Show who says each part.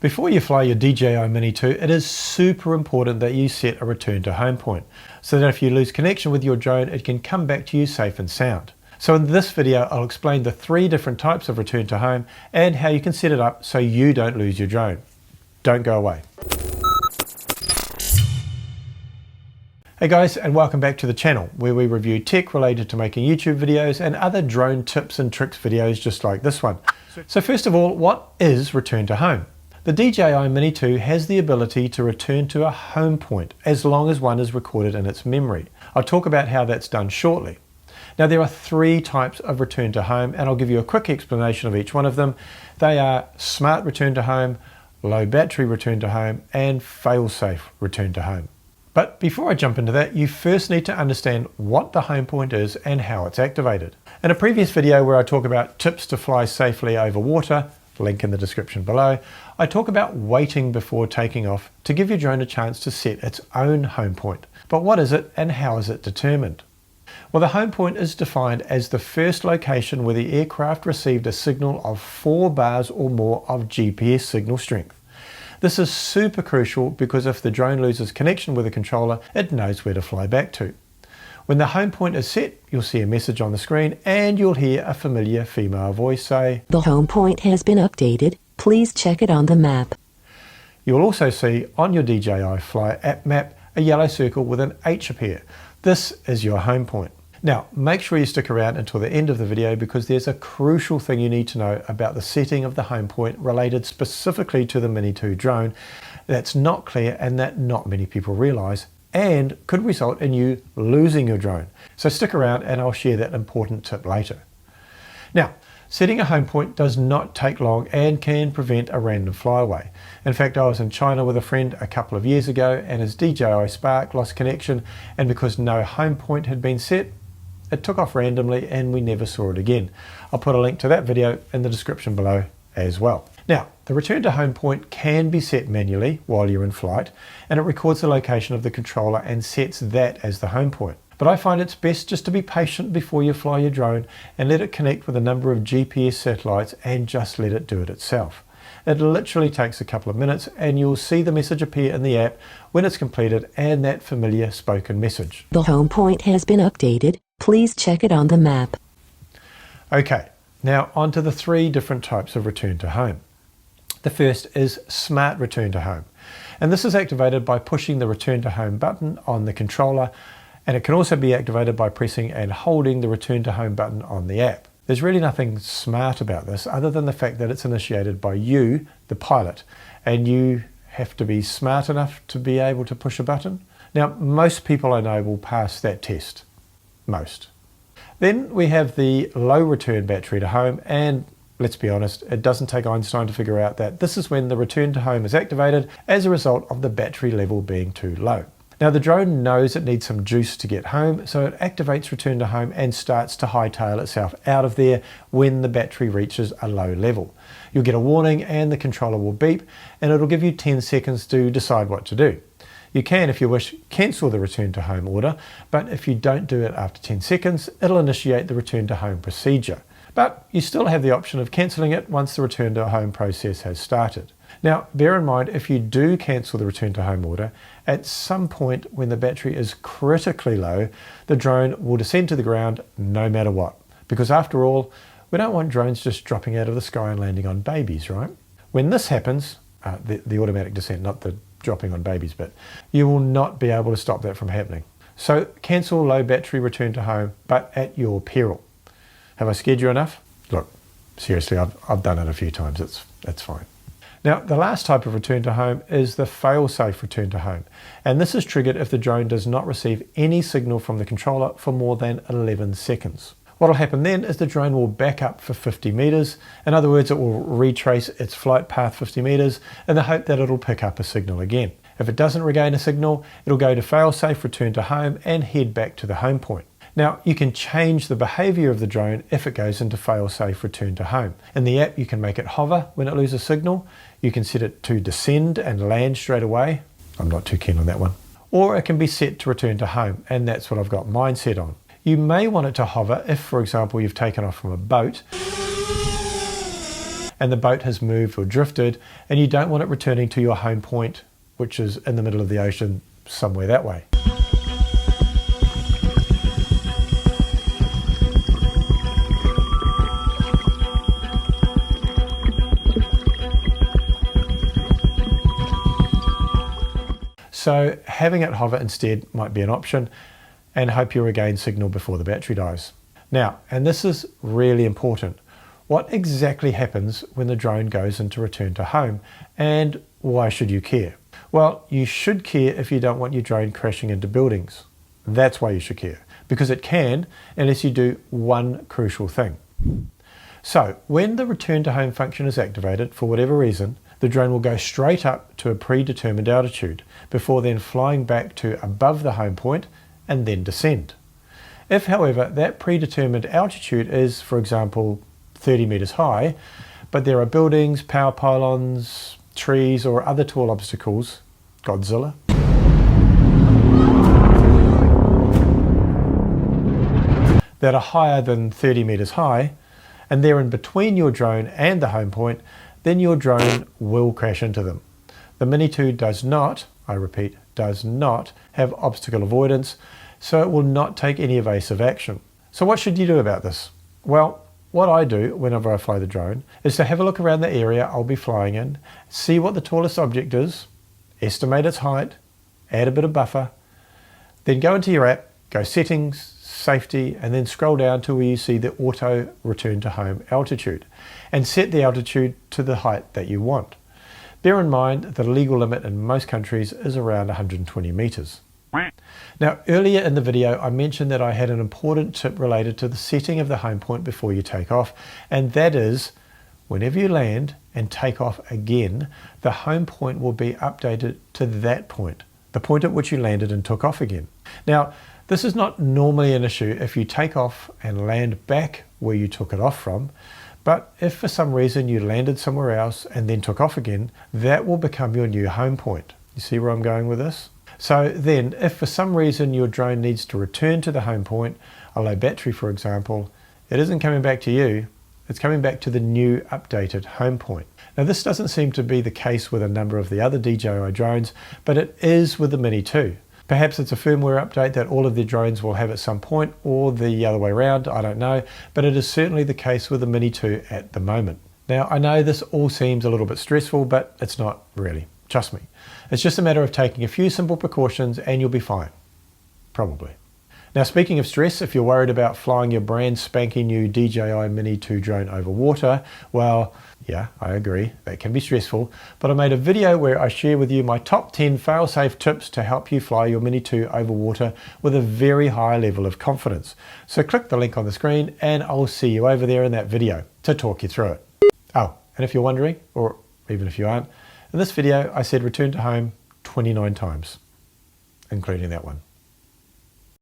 Speaker 1: Before you fly your DJI Mini 2, it is super important that you set a return to home point so that if you lose connection with your drone, it can come back to you safe and sound. So in this video, I'll explain the 3 different types of return to home and how you can set it up so you don't lose your drone. Don't go away. Hey guys, and welcome back to the channel where we review tech related to making YouTube videos and other drone tips and tricks videos just like this one. So first of all, what is return to home? The DJI Mini 2 has the ability to return to a home point as long as one is recorded in its memory. I'll talk about how that's done shortly. Now there are 3 types of return to home and I'll give you a quick explanation of each one of them. They are smart return to home, low battery return to home, and fail-safe return to home. But before I jump into that, you first need to understand what the home point is and how it's activated. In a previous video where I talk about tips to fly safely over water, link in the description below, I talk about waiting before taking off to give your drone a chance to set its own home point. But what is it and how is it determined? Well, the home point is defined as the first location where the aircraft received a signal of 4 bars or more of GPS signal strength. This is super crucial because if the drone loses connection with the controller, it knows where to fly back to. When the home point is set, you'll see a message on the screen and you'll hear a familiar female voice say,
Speaker 2: "The home point has been updated. Please check it on the map."
Speaker 1: You'll also see on your DJI Fly app map a yellow circle with an H appear. This is your home point. Now, make sure you stick around until the end of the video because there's a crucial thing you need to know about the setting of the home point related specifically to the Mini 2 drone that's not clear and that not many people realize and could result in you losing your drone. So stick around and I'll share that important tip later. Now, setting a home point does not take long and can prevent a random flyaway. In fact, I was in China with a friend a couple of years ago and his DJI Spark lost connection, and because no home point had been set, it took off randomly and we never saw it again. I'll put a link to that video in the description below as well. Now, the return to home point can be set manually while you're in flight, and it records the location of the controller and sets that as the home point. But I find it's best just to be patient before you fly your drone and let it connect with a number of GPS satellites and just let it do it itself. It literally takes a couple of minutes and you'll see the message appear in the app when it's completed and that familiar spoken message.
Speaker 2: "The home point has been updated. Please check it on the map."
Speaker 1: Okay, now on to the 3 different types of return to home. The first is smart return to home, and this is activated by pushing the return to home button on the controller, and it can also be activated by pressing and holding the return to home button on the app. There's really nothing smart about this other than the fact that it's initiated by you, the pilot, and you have to be smart enough to be able to push a button. Now, most people I know will pass that test. Most. Then we have the low return battery to home, and let's be honest, it doesn't take Einstein to figure out that this is when the return to home is activated as a result of the battery level being too low. Now the drone knows it needs some juice to get home, so it activates return to home and starts to hightail itself out of there when the battery reaches a low level. You'll get a warning and the controller will beep and it'll give you 10 seconds to decide what to do. You can, if you wish, cancel the return to home order, but if you don't do it after 10 seconds, it'll initiate the return to home procedure. But you still have the option of cancelling it once the return to home process has started. Now, bear in mind, if you do cancel the return to home order, at some point when the battery is critically low, the drone will descend to the ground no matter what. Because after all, we don't want drones just dropping out of the sky and landing on babies, right? When this happens, the automatic descent, not the dropping on babies bit, you will not be able to stop that from happening. So cancel low battery return to home, but at your peril. Have I scared you enough? Look, seriously, I've done it a few times, it's fine. Now, the last type of return to home is the fail-safe return to home. And this is triggered if the drone does not receive any signal from the controller for more than 11 seconds. What will happen then is the drone will back up for 50 meters. In other words, it will retrace its flight path 50 meters in the hope that it'll pick up a signal again. If it doesn't regain a signal, it'll go to fail-safe return to home and head back to the home point. Now, you can change the behavior of the drone if it goes into fail-safe return to home. In the app, you can make it hover when it loses signal. You can set it to descend and land straight away. I'm not too keen on that one. Or it can be set to return to home, and that's what I've got mine set on. You may want it to hover if, for example, you've taken off from a boat and the boat has moved or drifted and you don't want it returning to your home point, which is in the middle of the ocean somewhere that way. So having it hover instead might be an option, and hope you regain signal before the battery dies. Now, and this is really important, what exactly happens when the drone goes into return to home, and why should you care? Well, you should care if you don't want your drone crashing into buildings. That's why you should care, because it can unless you do one crucial thing. So when the return to home function is activated, for whatever reason, the drone will go straight up to a predetermined altitude before then flying back to above the home point and then descend. If, however, that predetermined altitude is, for example, 30 meters high, but there are buildings, power pylons, trees or other tall obstacles, Godzilla, that are higher than 30 meters high, and they're in between your drone and the home point, then your drone will crash into them. The Mini 2 does not, I repeat, does not have obstacle avoidance, so it will not take any evasive action. So what should you do about this? Well, what I do whenever I fly the drone is to have a look around the area I'll be flying in, see what the tallest object is, estimate its height, add a bit of buffer, then go into your app, go settings, safety, and then scroll down to where you see the auto return to home altitude and set the altitude to the height that you want. Bear in mind that the legal limit in most countries is around 120 meters. Now, earlier in the video I mentioned that I had an important tip related to the setting of the home point before you take off, and that is whenever you land and take off again, the home point will be updated to that point, the point at which you landed and took off again. Now, this is not normally an issue if you take off and land back where you took it off from, but if for some reason you landed somewhere else and then took off again, that will become your new home point. You see where I'm going with this? So then, if for some reason your drone needs to return to the home point, a low battery for example, it isn't coming back to you, it's coming back to the new updated home point. Now this doesn't seem to be the case with a number of the other DJI drones, but it is with the Mini 2. Perhaps it's a firmware update that all of their drones will have at some point, or the other way around, I don't know, but it is certainly the case with the Mini 2 at the moment. Now I know this all seems a little bit stressful, but it's not really, trust me. It's just a matter of taking a few simple precautions and you'll be fine, probably. Now speaking of stress, if you're worried about flying your brand spanking new DJI Mini 2 drone over water, well, yeah, I agree, that can be stressful, but I made a video where I share with you my top 10 fail-safe tips to help you fly your Mini 2 over water with a very high level of confidence. So click the link on the screen and I'll see you over there in that video to talk you through it. Oh, and if you're wondering, or even if you aren't, in this video I said return to home 29 times, including that one.